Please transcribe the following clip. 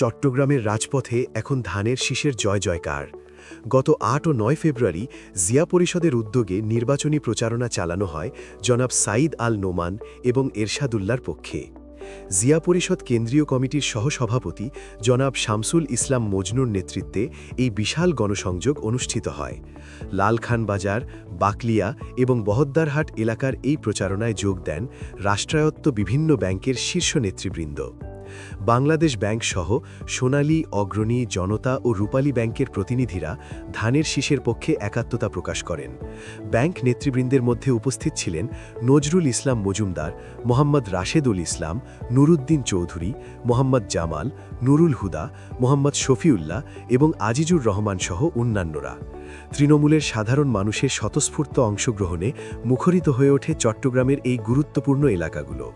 চট্টগ্রামের রাজপথে এখন ধানের শীষের জয় জয়কার। গত ৮ ও ৯ ফেব্রুয়ারি জিয়া পরিষদের উদ্যোগে নির্বাচনী প্রচারণা চালানো হয় জনাব সাঈদ আল নোমান এবং এরশাদুল্লাহর পক্ষে। জিয়া পরিষদ কেন্দ্রীয় কমিটির সহসভাপতি জনাব শামসুল ইসলাম মজনুর নেতৃত্বে এই বিশাল গণসংযোগ অনুষ্ঠিত হয়। লালখান বাজার, বাকলিয়া এবং বহদ্দারহাট এলাকার এই প্রচারণায় যোগ দেন রাষ্ট্রায়ত্ত বিভিন্ন ব্যাংকের শীর্ষ নেতৃবৃন্দ। বাংলাদেশ ব্যাংক সহ সোনালী, অগ্রণী, জনতা ও রূপালী ব্যাংকের প্রতিনিধিরা ধানের শীষের পক্ষে একাত্মতা প্রকাশ করেন। ব্যাংক নেতৃবৃন্দের মধ্যে উপস্থিত ছিলেন নজরুল ইসলাম মজুমদার, মোহাম্মদ রাশেদুল ইসলাম, নুরুদ্দিন চৌধুরী, মোহাম্মদ জামাল, নুরুল হুদা, মোহাম্মদ শফিউল্লাহ এবং আজিজুর রহমান সহ অন্যান্যরা। তৃণমূলের সাধারণ মানুষের স্বতঃস্ফূর্ত অংশগ্রহণে মুখরিত হয়ে ওঠে চট্টগ্রামের এই গুরুত্বপূর্ণ এলাকাগুলো।